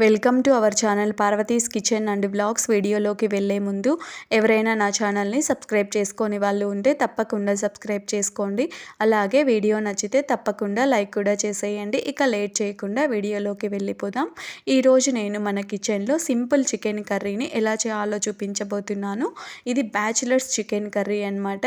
Welcome to our channel Parvati's kitchen and blogs. వీడియోలోకి వెళ్ళే ముందు ఎవరైనా నా ఛానల్ని సబ్స్క్రైబ్ చేసుకొని వాళ్ళు ఉంటే తప్పకుండా సబ్స్క్రైబ్ చేసుకోండి. అలాగే వీడియో నచ్చితే తప్పకుండా లైక్ కూడా చేసేయండి. ఇక లేట్ చేయకుండా వీడియోలోకి వెళ్ళిపోదాం. ఈరోజు నేను మన కిచెన్లో సింపుల్ చికెన్ కర్రీని ఎలా చేయాలో చూపించబోతున్నాను. ఇది బ్యాచిలర్స్ చికెన్ కర్రీ అన్నమాట.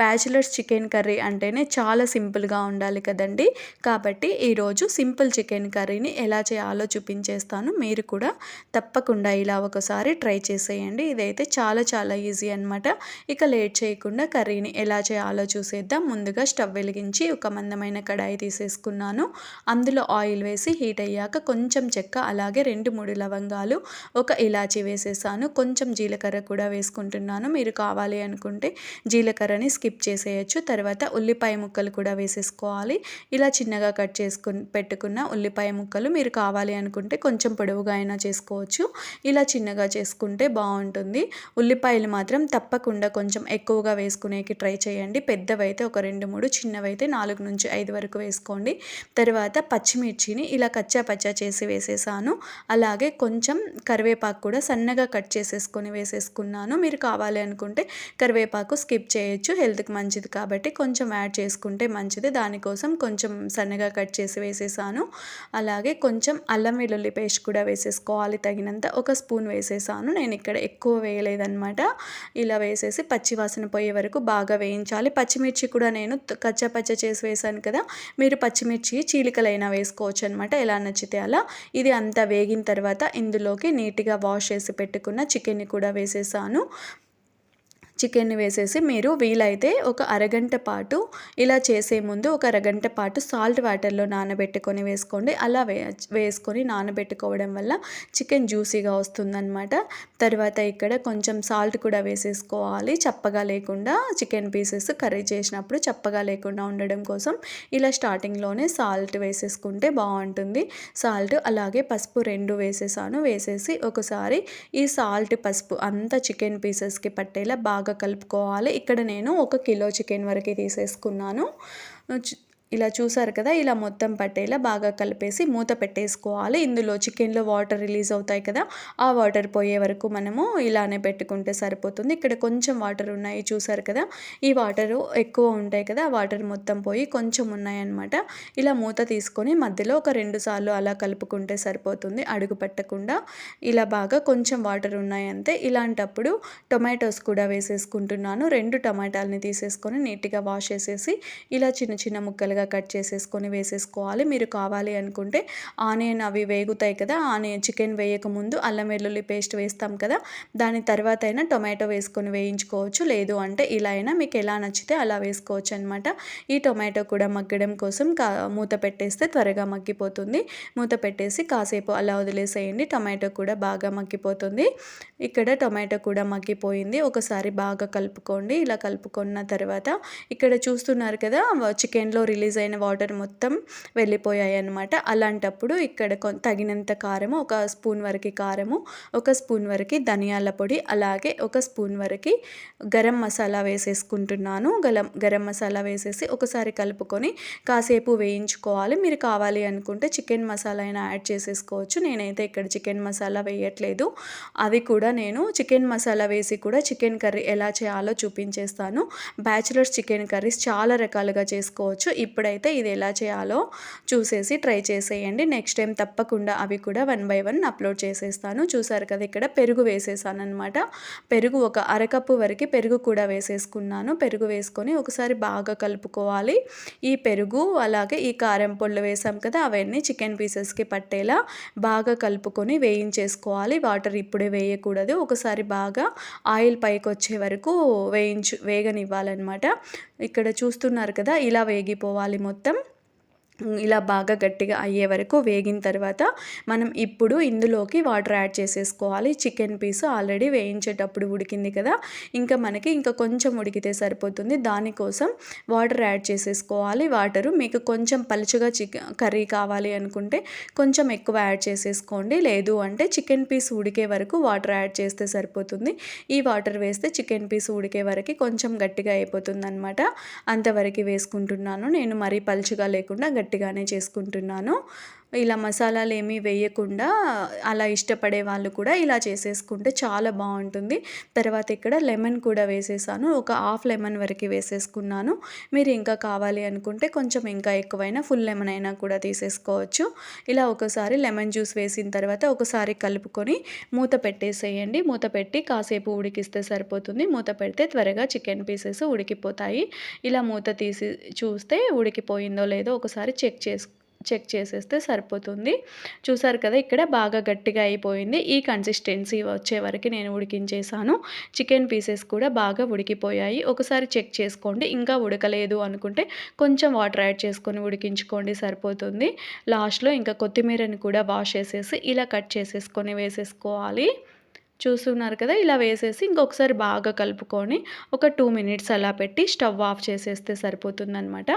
బ్యాచిలర్స్ చికెన్ కర్రీ అంటేనే చాలా సింపుల్గా ఉండాలి కదండి. కాబట్టి ఈరోజు సింపుల్ చికెన్ కర్రీని ఎలా చేయాలో చూపించేస్తాను. మీరు కూడా తప్పకుండా ఇలా ఒకసారి ట్రై చేసేయండి. ఇదైతే చాలా ఈజీ అన్నమాట. ఇక లేట్ చేయకుండా కర్రీని ఎలా చేయాలో చూసేద్దాం. ముందుగా స్టవ్ వెలిగించి ఒక మందమైన కడాయి తీసేసుకున్నాను. అందులో ఆయిల్ వేసి హీట్ అయ్యాక కొంచెం చెక్క, అలాగే 2-3 లవంగాలు, ఒక ఇలాచీ వేసేసాను. కొంచెం జీలకర్ర కూడా వేసుకుంటున్నాను. మీరు కావాలి అనుకుంటే జీలకర్రని స్కిప్ చేసేయచ్చు. తర్వాత ఉల్లిపాయ ముక్కలు కూడా వేసేసుకోవాలి. ఇలా చిన్నగా కట్ చేసుకుని పెట్టుకున్న ఉల్లిపాయ ముక్కలు మీరు కావాలి అనుకుంటే కొంచెం పొడవుగా అయినా చేసుకోవచ్చు. ఇలా చిన్నగా చేసుకుంటే బాగుంటుంది. ఉల్లిపాయలు మాత్రం తప్పకుండా కొంచెం ఎక్కువగా వేసుకునేకి ట్రై చేయండి. పెద్దవైతే ఒక 2-3, చిన్నవైతే 4-5 వరకు వేసుకోండి. తర్వాత పచ్చిమిర్చిని ఇలా కచ్చా పచ్చా చేసి వేసేసాను. అలాగే కొంచెం కరివేపాకు కూడా సన్నగా కట్ చేసేసుకొని వేసేసుకున్నాను. మీరు కావాలి అనుకుంటే కరివేపాకు స్కిప్ చేయొచ్చు, హెల్త్కి మంచిది కాబట్టి కొంచెం యాడ్ చేసుకుంటే మంచిది. దానికోసం కొంచెం సన్నగా కట్ చేసి వేసేసాను. అలాగే కొంచెం అల్లం వెల్లుల్లి పేస్ట్ కూడా వేసేసుకోవాలి తగినంత. ఒక స్పూన్ వేసేసాను. నేను ఇక్కడ ఎక్కువ వేయలేదన్నమాట. ఇలా వేసేసి పచ్చివాసన పోయే వరకు బాగా వేయించాలి. పచ్చిమిర్చి కూడా నేను కచ్చా పచ్చ చేసి వేసాను కదా, మీరు పచ్చిమిర్చి చీలికలైనా వేసుకోవచ్చు అనమాట, ఎలా నచ్చితే అలా. ఇది అంతా వేగిన తర్వాత ఇందులోకి నీట్గా వాష్ చేసి పెట్టుకున్న చికెన్ని కూడా వేసేసాను. చికెన్ని వేసేసి మీరు వీలైతే ఒక అరగంట పాటు ఇలా చేసే ముందు ఒక అరగంట పాటు సాల్ట్ వాటర్లో నానబెట్టుకొని వేసుకోండి. అలా వేసుకొని నానబెట్టుకోవడం వల్ల చికెన్ జ్యూసీగా వస్తుందన్నమాట. తర్వాత ఇక్కడ కొంచెం సాల్ట్ కూడా వేసేసుకోవాలి, చప్పగా లేకుండా. చికెన్ పీసెస్ కర్రీ చేసినప్పుడు చప్పగా లేకుండా ఉండడం కోసం ఇలా స్టార్టింగ్లోనే సాల్ట్ వేసేసుకుంటే బాగుంటుంది. సాల్ట్ అలాగే పసుపు 2 వేసేసాను. వేసేసి ఒకసారి ఈ సాల్ట్ పసుపు అంతా చికెన్ పీసెస్కి పట్టేలా బాగా కలుపుకోవాలి. ఇక్కడ నేను 1 కిలో చికెన్ వరకు తీసేసుకున్నాను. ఇలా చూసారు కదా, ఇలా మొత్తం పట్టేలా బాగా కలిపేసి మూత పెట్టేసుకోవాలి. ఇందులో చికెన్లో వాటర్ రిలీజ్ అవుతాయి కదా, ఆ వాటర్ పోయే వరకు మనము ఇలానే పెట్టుకుంటే సరిపోతుంది. ఇక్కడ కొంచెం వాటర్ ఉన్నాయి చూసారు కదా, ఈ వాటరు ఎక్కువ ఉంటాయి కదా, ఆ వాటర్ మొత్తం పోయి కొంచెం ఉన్నాయన్నమాట. ఇలా మూత తీసుకొని మధ్యలో ఒక 2 సార్లు అలా కలుపుకుంటే సరిపోతుంది, అడుగు పట్టకుండా. ఇలా బాగా కొంచెం వాటర్ ఉన్నాయంతే. ఇలాంటప్పుడు టొమాటోస్ కూడా వేసేసుకుంటున్నాను. 2 టమాటాలని తీసేసుకొని నీట్గా వాష్ చేసేసి ఇలా చిన్న ముక్కలుగా కట్ చేసేసుకొని వేసేసుకోవాలి. మీరు కావాలి అనుకుంటే ఆనియన్ అవి వేగుతాయి కదా, ఆనియన్ చికెన్ వేయక ముందు అల్లం వెల్లుల్లి పేస్ట్ వేస్తాం కదా, దాని తర్వాత అయినా టొమాటో వేసుకొని వేయించుకోవచ్చు. లేదు అంటే ఇలా అయినా మీకు ఎలా నచ్చితే అలా వేసుకోవచ్చు అనమాట. ఈ టొమాటో కూడా మగ్గడం కోసం మూత పెట్టేస్తే త్వరగా మగ్గిపోతుంది. మూత పెట్టేసి కాసేపు అలా వదిలేసేయండి. టొమాటో కూడా బాగా మగ్గిపోతుంది. ఇక్కడ టొమాటో కూడా మగ్గిపోయింది. ఒకసారి బాగా కలుపుకోండి. ఇలా కలుపుకున్న తర్వాత ఇక్కడ చూస్తున్నారు కదా, చికెన్లో రిలీజ్ అయిన వాటర్ మొత్తం వెళ్ళిపోయాయి అన్నమాట. అలాంటప్పుడు ఇక్కడ తగినంత కారము, 1 స్పూన్ వరకు కారము, 1 స్పూన్ వరకు ధనియాల పొడి, అలాగే 1 స్పూన్ వరకు గరం మసాలా వేసేసుకుంటున్నాను. గరం మసాలా వేసేసి ఒకసారి కలుపుకొని కాసేపు వేయించుకోవాలి. మీరు కావాలి అనుకుంటే చికెన్ మసాలా అయినా యాడ్ చేసేసుకోవచ్చు. నేనైతే ఇక్కడ చికెన్ మసాలా వేయట్లేదు. అది కూడా నేను చికెన్ మసాలా వేసి కూడా చికెన్ కర్రీ ఎలా చేయాలో చూపించేస్తాను. బ్యాచిలర్స్ చికెన్ కర్రీస్ చాలా రకాలుగా చేసుకోవచ్చు. ఇప్పుడైతే ఇది ఎలా చేయాలో చూసేసి ట్రై చేసేయండి. నెక్స్ట్ టైం తప్పకుండా అవి కూడా 1 by 1 అప్లోడ్ చేసేస్తాను. చూసారు కదా, ఇక్కడ పెరుగు వేసేసాను అనమాట. పెరుగు ఒక అరకప్పు వరకు పెరుగు కూడా వేసేసుకున్నాను. పెరుగు వేసుకొని ఒకసారి బాగా కలుపుకోవాలి. ఈ పెరుగు అలాగే ఈ కారం పొళ్ళు వేసాం కదా, అవన్నీ చికెన్ పీసెస్కి పట్టేలా బాగా కలుపుకొని వేయించేసుకోవాలి. వాటర్ ఇప్పుడే వేయకూడదు. ఒకసారి బాగా ఆయిల్ పైకి వచ్చే వరకు వేగనివ్వాలన్నమాట. ఇక్కడ చూస్తున్నారు కదా, ఇలా వేగిపోవాలి మొత్తం. ఇలా బాగా గట్టిగా అయ్యే వరకు వేగిన తర్వాత మనం ఇప్పుడు ఇందులోకి వాటర్ యాడ్ చేసేసుకోవాలి. చికెన్ పీస్ ఆల్రెడీ వేయించేటప్పుడు ఉడికింది కదా, ఇంకా కొంచెం ఉడికితే సరిపోతుంది. దానికోసం వాటర్ యాడ్ చేసేసుకోవాలి. వాటరు మీకు కొంచెం పలుచగా కర్రీ కావాలి అనుకుంటే కొంచెం ఎక్కువ యాడ్ చేసేసుకోండి. లేదు అంటే చికెన్ పీస్ ఉడికే వరకు వాటర్ యాడ్ చేస్తే సరిపోతుంది. ఈ వాటర్ వేస్తే చికెన్ పీస్ ఉడికే వరకు కొంచెం గట్టిగా అయిపోతుంది అనమాట. అంతవరకు వేసుకుంటున్నాను నేను. మరీ పలుచగా లేకుండా గట్టిగానే చేసుకుంటున్నాను. ఇలా మసాలాలు ఏమీ వేయకుండా అలా ఇష్టపడే వాళ్ళు కూడా ఇలా చేసేసుకుంటే చాలా బాగుంటుంది. తర్వాత ఇక్కడ లెమన్ కూడా వేసేసాను. ఒక హాఫ్ లెమన్ వరకు వేసేసుకున్నాను. మీరు ఇంకా కావాలి అనుకుంటే కొంచెం ఇంకా ఎక్కువైనా ఫుల్ లెమన్ అయినా కూడా తీసేసుకోవచ్చు. ఇలా ఒకసారి లెమన్ జ్యూస్ వేసిన తర్వాత ఒకసారి కలుపుకొని మూత పెట్టేసేయండి. మూత పెట్టి కాసేపు ఉడికిస్తే సరిపోతుంది. మూత పెడితే త్వరగా చికెన్ పీసెస్ ఉడికిపోతాయి. ఇలా మూత తీసి చూస్తే ఉడికిపోయిందో లేదో ఒకసారి చెక్ చేసేస్తే సరిపోతుంది. చూసారు కదా, ఇక్కడ బాగా గట్టిగా అయిపోయింది. ఈ కన్సిస్టెన్సీ వచ్చే వరకు నేను ఉడికించేసాను. చికెన్ పీసెస్ కూడా బాగా ఉడికిపోయాయి. ఒకసారి చెక్ చేసుకోండి. ఇంకా ఉడకలేదు అనుకుంటే కొంచెం వాటర్ యాడ్ చేసుకొని ఉడికించుకోండి, సరిపోతుంది. లాస్ట్లో ఇంకా కొత్తిమీరని కూడా వాష్ చేసేసి ఇలా కట్ చేసేసుకొని వేసేసుకోవాలి. చూస్తున్నారు కదా, ఇలా వేసేసి ఇంకొకసారి బాగా కలుపుకొని ఒక 2 మినిట్స్ అలా పెట్టి స్టవ్ ఆఫ్ చేసేస్తే సరిపోతుందనమాట.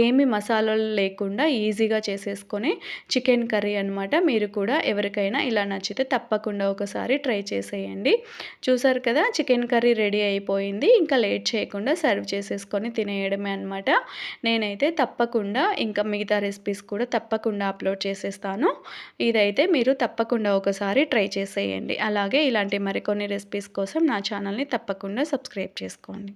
ఏమి మసాలాలు లేకుండా ఈజీగా చేసేసుకొని చికెన్ కర్రీ అనమాట. మీరు కూడా ఎవరికైనా ఇలా నచ్చితే తప్పకుండా ఒకసారి ట్రై చేసేయండి. చూసారు కదా, చికెన్ కర్రీ రెడీ అయిపోయింది. ఇంకా లేట్ చేయకుండా సర్వ్ చేసేసుకొని తినేయడమే అనమాట. నేనైతే తప్పకుండా ఇంకా మిగతా రెసిపీస్ కూడా తప్పకుండా అప్లోడ్ చేసేస్తాను. ఇదైతే మీరు తప్పకుండా ఒకసారి ట్రై చేసేయండి. అలాగే ఇలాంటి మరికొన్ని రెసిపీస్ కోసం నా ఛానల్ని తప్పకుండా సబ్స్క్రైబ్ చేసుకోండి.